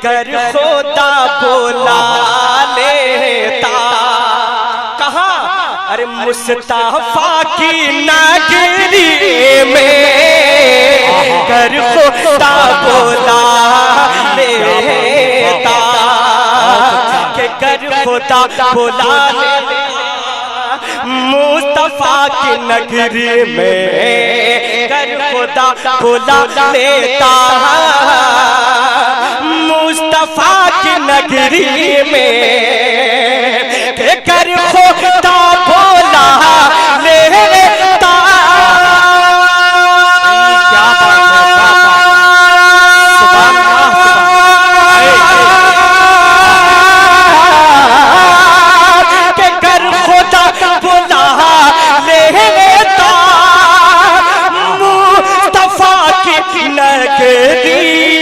گر خدا بولا لیتا کہاں ارے مصطفیٰ کی نگری میں گر خدا بولا لیتا کہ گر خدا بولا لیتا مصطفیٰ کی نگری میں گر خدا بولا لیتا مصطفیٰ کی نگری میں کہ گر خدا بولا لیتا کیا بات ہے سبحان اللہ کہ گر خدا بولا لیتا مصطفیٰ کی نگری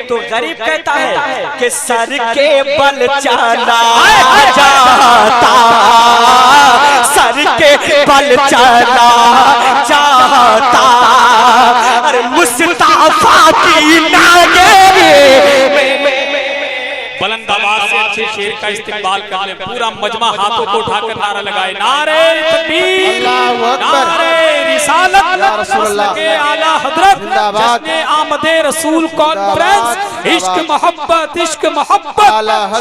تو غریب کہتا ہے کہ سر کے بل چلا جاتا سر کے بل چلا جاتا اور مصطفیٰ کی نگری بلند آواز سے اچھے شعر کا استقبال کر لیں پورا مجمع ہاتھوں کو اٹھا کر نعرہ لگائے نعرہ تکبیر نعرہ رسالت مسلک اعلیٰ حضرت جشن آمد رسول کانفرنس عشق محبت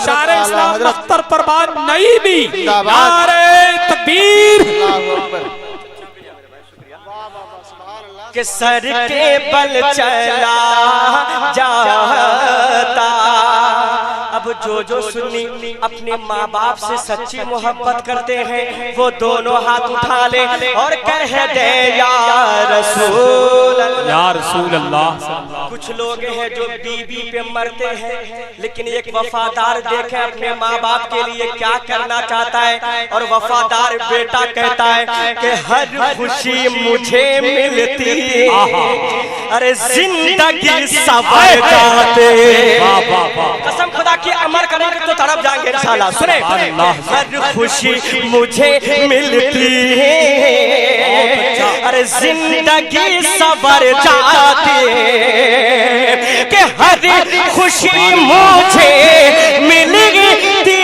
شاعر اسلام مختار پروان نعیمی نعرہ تکبیر کہ سر کے بل چلا جاتا اب جو سنی اپنے ماں باپ سے سچی محبت کرتے ہیں وہ دونوں ہاتھ اٹھا لے اور کہہ دے یا رسول اللہ کچھ لوگ ہیں جو بیوی پہ مرتے ہیں لیکن ایک وفادار دیکھیں اپنے ماں باپ کے لیے کیا کرنا چاہتا ہے اور وفادار بیٹا کہتا ہے کہ ہر خوشی مجھے ملتی ارے زندگی سنور جاتے قسم خدا کی عمل کریں گے تو تڑپ جائیں گے انشاءاللہ سنیں ہر خوشی مجھے ملتی ارے زندگی سنور جاتی کہ ہر خوشی مجھے ملتی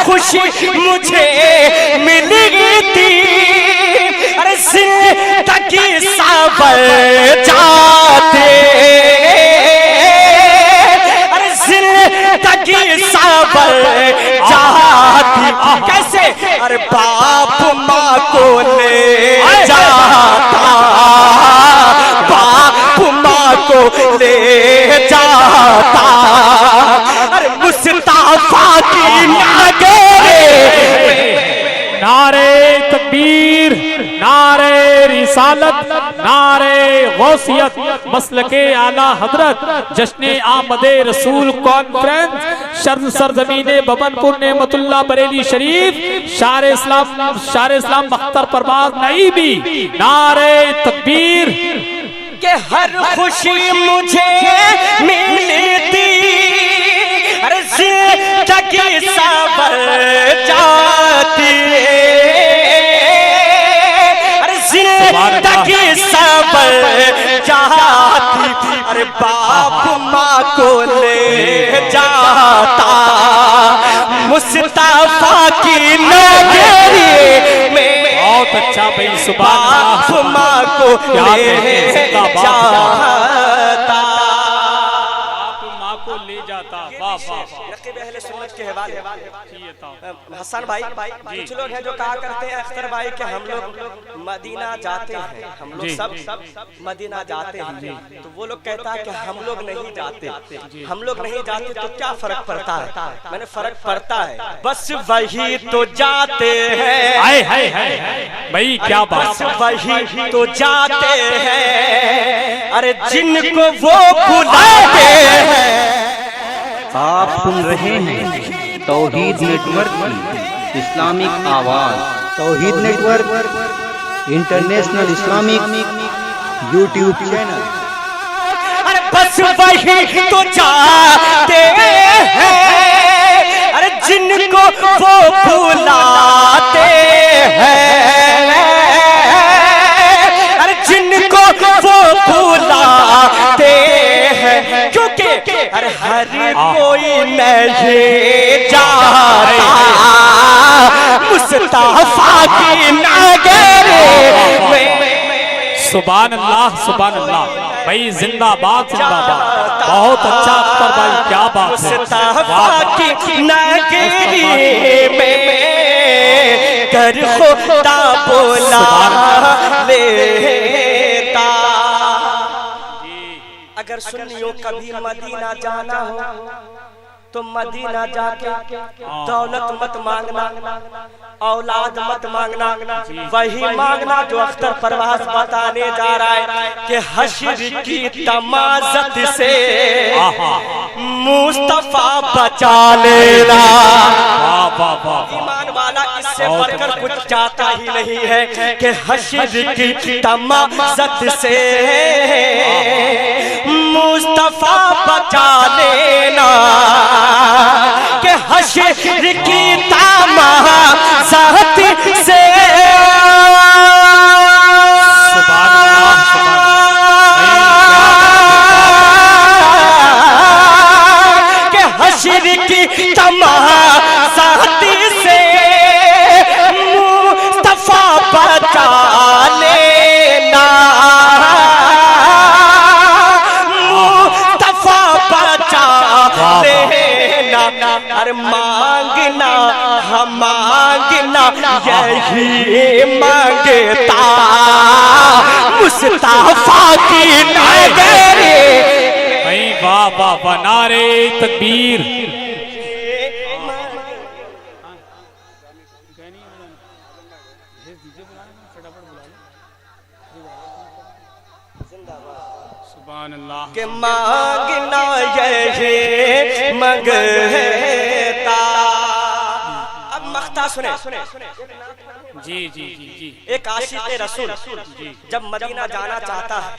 خوشی مجھے ملتی ارے زندگی سنور جاتے ارے زندگی سنور جاتی کیسے ارے باپ ماں کو لے جاتا باپ ماں کو لے جاتا ارے مصطفیٰ کی نعرہ تکبیر نعرہ رسالت نعرہ غوثیت مسلک اعلیٰ حضرت جشن آمد رسول کانفرنس سرزمین ببن پور نعمت اللہ بریلی شریف شاعر اسلام مختار پروان نعیمی نعرہ تکبیر کہ ہر خوشی مجھے ملتی ارے زندگی سنور جاتی ارے زندگی سنور جاتی ارے باپ ماں کو لے جاتا مصطفیٰ کی نگری میں بہت اچھا بھائی سبحان اللہ باپ ماں کو لے جاتا حسن بھائی کچھ لوگ ہیں جو کہا کرتے ہیں اختر بھائی کہ ہم لوگ مدینہ جاتے ہیں ہم لوگ سب مدینہ جاتے ہیں تو وہ لوگ کہتا ہے کہ ہم لوگ نہیں جاتے ہم لوگ نہیں جاتے تو کیا فرق پڑتا ہے میں نے فرق پڑتا ہے بس وہی تو جاتے ہیں بھائی کیا بات بس وہی تو جاتے ہیں ارے جن کو وہ بلاتے ہیں آپ سن رہے ہیں توحید نیٹ ورک کی اسلامک آواز توحید network international Islamic YouTube channel بس وہی تو چاہتے ہیں ارے جن کو وہ بھلاتے ہیں ارے جن کو وہ بھلاتے ہیں کیونکہ ہر کوئی نہیں جاتا مصطفیٰ کی نگری میں۔ سبحان اللہ سبحان اللہ بھائی، زندہ باد زندہ باد، بہت اچھا اختر بھائی، کیا بات ہے۔ مصطفیٰ کی نگری میں کر خدا بولا لیتا۔ اگر سنیوں کبھی مدینہ جانا ہو تو مدینہ جا کے دولت مت مانگنا، اولاد مت مانگنا، وہی مانگنا جو اختر پرواز بتانے جا رہا ہے کہ حشر کی تمازت سے مصطفیٰ بچا لینا۔ ایمان والا اس سے بڑھ کر کچھ چاہتا ہی نہیں ہے کہ حشر کی تمازت سے مصطفیٰ بچا لینا، کہ حشر کی تمازت سے کہ حشر کی تمازت سے مصطفیٰ بچا لینا، مصطفیٰ بچا لینا۔ اور مانگنا ہم مانگنا یہی مانگتا مصطفیٰ کی نگری۔ بھائی واہ واہ واہ، نعرہ تکبیر۔ سبحان اللہ کہ مانگنا یہی مانگتا۔ اب مقطع سنیں۔ جی جی جی جی، ایک عاشق رسول جب مدینہ جانا چاہتا ہے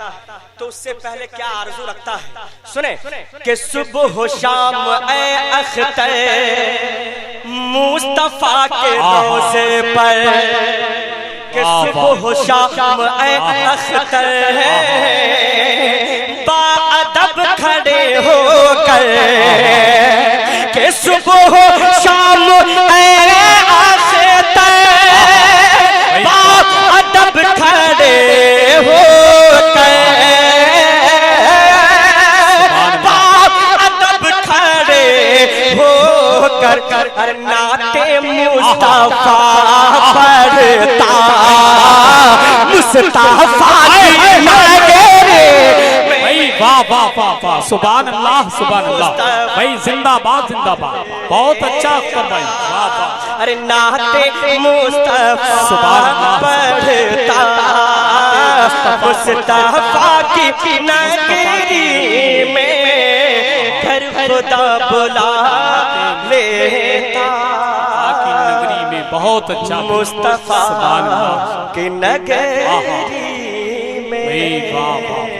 تو اس سے پہلے کیا آرزو رکھتا ہے؟ سنیں کہ صبح و شام اے اختر مصطفیٰ کے روضے پر، کہ صبح و شام اے اختر با ادب کھڑے ہو کر، کہ صبح و شام اے اختر با ادب کھڑے ہو کر، با ادب کھڑے ہو کر نعت مصطفیٰ پڑھتا مصطفیٰ کی نگری۔ واہ واہ واہ واہ، سبحان اللہ سبحان اللہ بھائی، زندہ باد زندہ باد، بہت اچھا اختر بھائی، واہ واہ۔ ارے نعت مصطفیٰ پڑھتا مصطفیٰ کی نگری میں گھر خدا بلا لیتا، کی نگری میں بہت اچھا مصطفیٰ کی نگری میں۔ واہ واہ